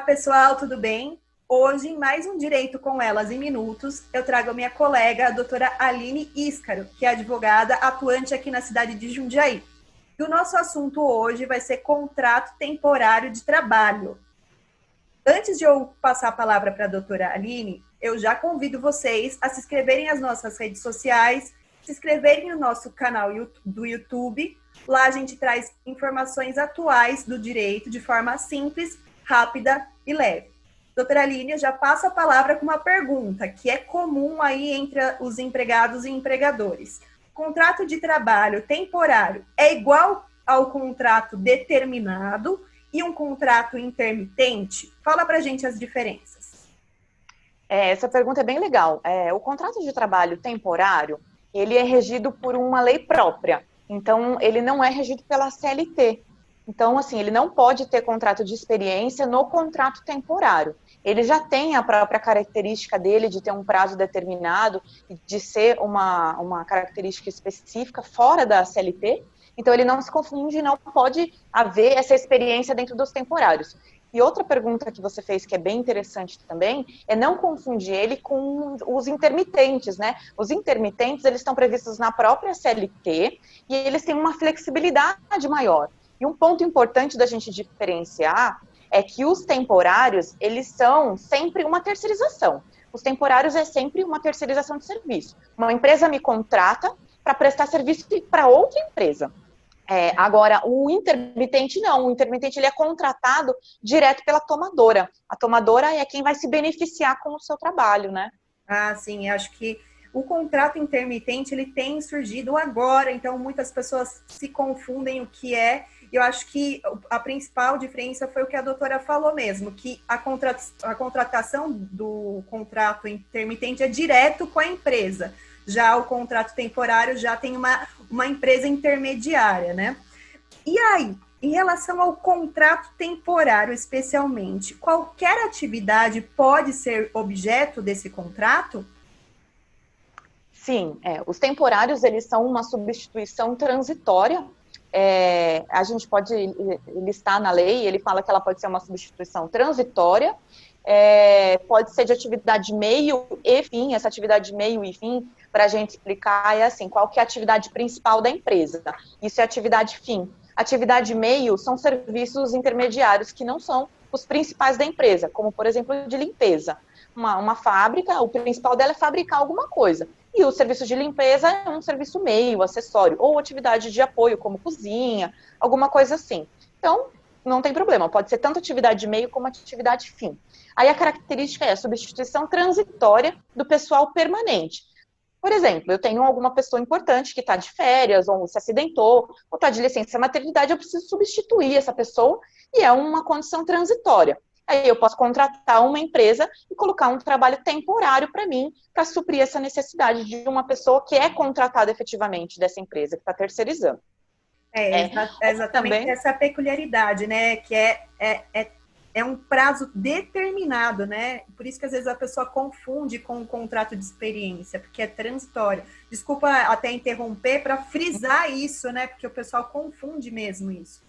pessoal, tudo bem? Hoje, em mais um Direito com Elas em Minutos, eu trago a minha colega, a doutora Aline Íscaro, que é advogada atuante aqui na cidade de Jundiaí. E o nosso assunto hoje vai ser contrato temporário de trabalho. Antes de eu passar a palavra para a doutora Aline, eu já convido vocês a se inscreverem nas nossas redes sociais, se inscreverem no nosso canal do YouTube. Lá a gente traz informações atuais do direito de forma simples, rápida e leve. Doutora Aline, eu já passo a palavra com uma pergunta que é comum aí entre os empregados e empregadores. Contrato de trabalho temporário é igual ao contrato determinado e um contrato intermitente? Fala pra gente as diferenças. Essa pergunta é bem legal. O contrato de trabalho temporário, ele é regido por uma lei própria. Então, ele não é regido pela CLT. Então, assim, ele não pode ter contrato de experiência no contrato temporário. Ele já tem a própria característica dele de ter um prazo determinado, de ser uma característica específica fora da CLT. Então, ele não se confunde e não pode haver essa experiência dentro dos temporários. E outra pergunta que você fez, que é bem interessante também, é não confundir ele com os intermitentes, né? Os intermitentes, eles estão previstos na própria CLT e eles têm uma flexibilidade maior. E um ponto importante da gente diferenciar é que os temporários, eles são sempre uma terceirização. Os temporários é sempre uma terceirização de serviço. Uma empresa me contrata para prestar serviço para outra empresa. Agora, o intermitente não. O intermitente ele é contratado direto pela tomadora. A tomadora é quem vai se beneficiar com o seu trabalho, né? Ah, sim, acho que o contrato intermitente ele tem surgido agora, então muitas pessoas se confundem o que é. Eu acho que a principal diferença foi o que a doutora falou mesmo, que a contratação do contrato intermitente é direto com a empresa. Já o contrato temporário já tem uma empresa intermediária, né? E aí, em relação ao contrato temporário especialmente, qualquer atividade pode ser objeto desse contrato? Sim, os temporários, eles são uma substituição transitória. A gente pode listar na lei, ele fala que ela pode ser uma substituição transitória, pode ser de atividade meio e fim. Essa atividade meio e fim, para a gente explicar, é assim, qual que é a atividade principal da empresa. Isso é atividade fim. Atividade meio são serviços intermediários que não são os principais da empresa, como, por exemplo, de limpeza. Uma fábrica, o principal dela é fabricar alguma coisa. E o serviço de limpeza é um serviço meio, acessório, ou atividade de apoio, como cozinha, alguma coisa assim. Então, não tem problema, pode ser tanto atividade meio como atividade fim. Aí a característica é a substituição transitória do pessoal permanente. Por exemplo, eu tenho alguma pessoa importante que está de férias, ou se acidentou, ou está de licença maternidade, eu preciso substituir essa pessoa, e é uma condição transitória. Aí eu posso contratar uma empresa e colocar um trabalho temporário para mim, para suprir essa necessidade de uma pessoa que é contratada efetivamente dessa empresa, que está terceirizando. É exatamente também, essa peculiaridade, né? Que é um prazo determinado, né? Por isso que às vezes a pessoa confunde com o contrato de experiência, porque é transitório. Desculpa até interromper para frisar isso, né? Porque o pessoal confunde mesmo isso.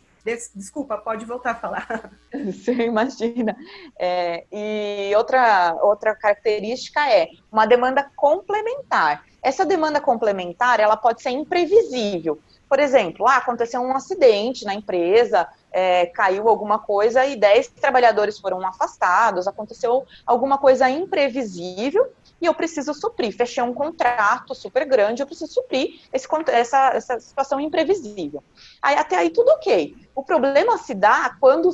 Desculpa, pode voltar a falar. você imagina. E outra característica é uma demanda complementar. Essa demanda complementar, ela pode ser imprevisível. Por exemplo, aconteceu um acidente na empresa, caiu alguma coisa e 10 trabalhadores foram afastados, aconteceu alguma coisa imprevisível e eu preciso suprir. Fechei um contrato super grande, eu preciso suprir essa situação imprevisível. Até aí tudo ok. O problema se dá quando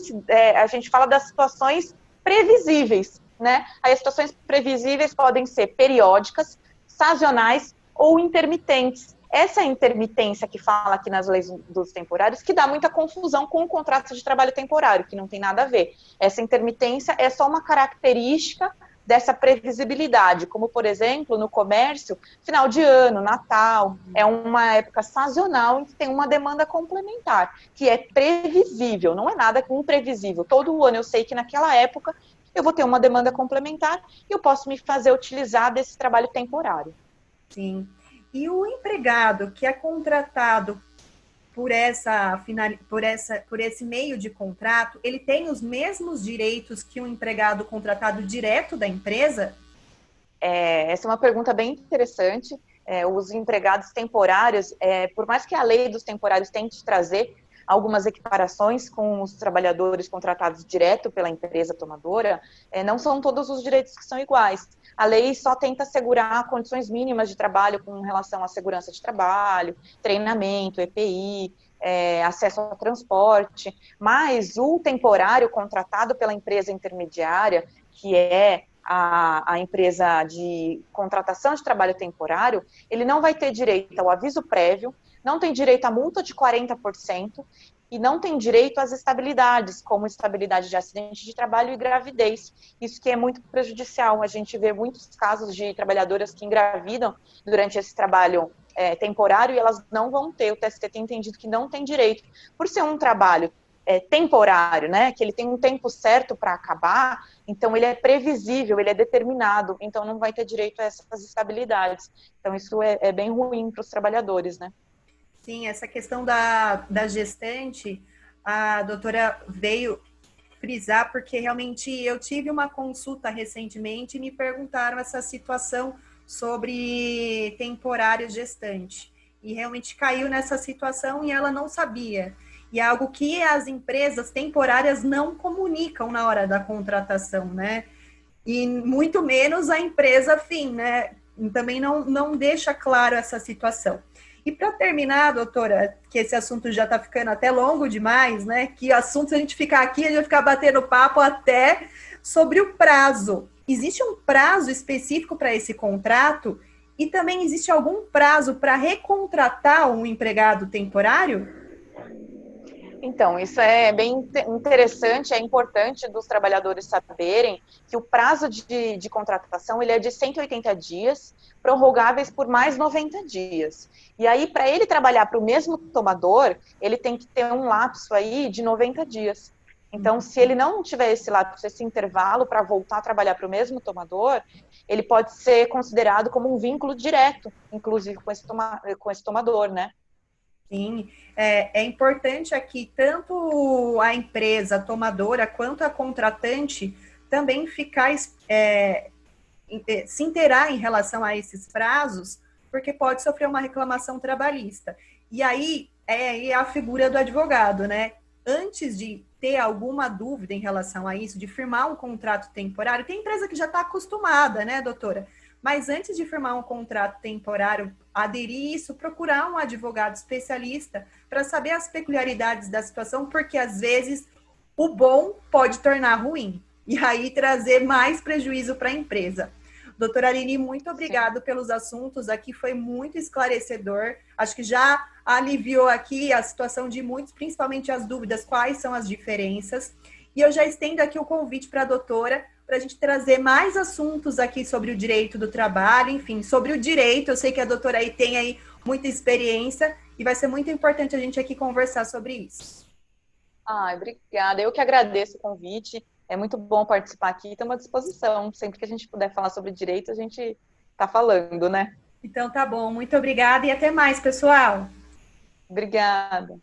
a gente fala das situações previsíveis, né? Aí as situações previsíveis podem ser periódicas, sazonais ou intermitentes. Essa intermitência que fala aqui nas leis dos temporários, que dá muita confusão com o contrato de trabalho temporário, que não tem nada a ver. Essa intermitência é só uma característica dessa previsibilidade, como, por exemplo, no comércio, final de ano, Natal, é uma época sazonal em que tem uma demanda complementar, que é previsível, não é nada imprevisível. Todo ano eu sei que naquela época eu vou ter uma demanda complementar e eu posso me fazer utilizar desse trabalho temporário. Sim. E o empregado que é contratado por esse meio de contrato, ele tem os mesmos direitos que um empregado contratado direto da empresa? Essa é uma pergunta bem interessante. Os empregados temporários, por mais que a lei dos temporários tente trazer algumas equiparações com os trabalhadores contratados direto pela empresa tomadora, não são todos os direitos que são iguais. A lei só tenta assegurar condições mínimas de trabalho com relação à segurança de trabalho, treinamento, EPI, acesso ao transporte, mas o temporário contratado pela empresa intermediária, que é a empresa de contratação de trabalho temporário, ele não vai ter direito ao aviso prévio, não tem direito à multa de 40% e não tem direito às estabilidades, como estabilidade de acidente de trabalho e gravidez. Isso que é muito prejudicial. A gente vê muitos casos de trabalhadoras que engravidam durante esse trabalho temporário e elas não vão ter. O TST tem entendido que não tem direito. Por ser um trabalho temporário, né, que ele tem um tempo certo para acabar, então ele é previsível, ele é determinado, então não vai ter direito a essas estabilidades. Então isso é bem ruim para os trabalhadores, né? Sim, essa questão da gestante, a doutora veio frisar, porque realmente eu tive uma consulta recentemente e me perguntaram essa situação sobre temporário gestante. E realmente caiu nessa situação e ela não sabia. E é algo que as empresas temporárias não comunicam na hora da contratação, né? E muito menos a empresa fim, né? Também não deixa claro essa situação. E para terminar, doutora, que esse assunto já está ficando até longo demais, né? Que assunto, se a gente ficar aqui, a gente vai ficar batendo papo até sobre o prazo. Existe um prazo específico para esse contrato? E também existe algum prazo para recontratar um empregado temporário? Então, isso é bem interessante, é importante dos trabalhadores saberem que o prazo de contratação ele é de 180 dias, prorrogáveis por mais 90 dias. E aí, para ele trabalhar para o mesmo tomador, ele tem que ter um lapso aí de 90 dias. Então, se ele não tiver esse lapso, esse intervalo para voltar a trabalhar para o mesmo tomador, ele pode ser considerado como um vínculo direto, inclusive com esse tomador, né? Sim, é importante aqui tanto a empresa tomadora quanto a contratante também ficar se inteirar em relação a esses prazos, porque pode sofrer uma reclamação trabalhista. E aí é a figura do advogado, né? Antes de ter alguma dúvida em relação a isso, de firmar um contrato temporário, tem empresa que já está acostumada, né, doutora? Mas antes de firmar um contrato temporário, aderir isso, procurar um advogado especialista para saber as peculiaridades da situação, porque às vezes o bom pode tornar ruim e aí trazer mais prejuízo para a empresa. Doutora Aline, muito obrigado pelos assuntos aqui, foi muito esclarecedor. Acho que já aliviou aqui a situação de muitos, principalmente as dúvidas, quais são as diferenças. E eu já estendo aqui o convite para a doutora, para a gente trazer mais assuntos aqui sobre o direito do trabalho, enfim, sobre o direito. Eu sei que a doutora aí tem aí muita experiência e vai ser muito importante a gente aqui conversar sobre isso. Obrigada. Eu que agradeço o convite. É muito bom participar aqui. Estamos à disposição. Sempre que a gente puder falar sobre direito, a gente está falando, né? Então tá bom. Muito obrigada e até mais, pessoal. Obrigada.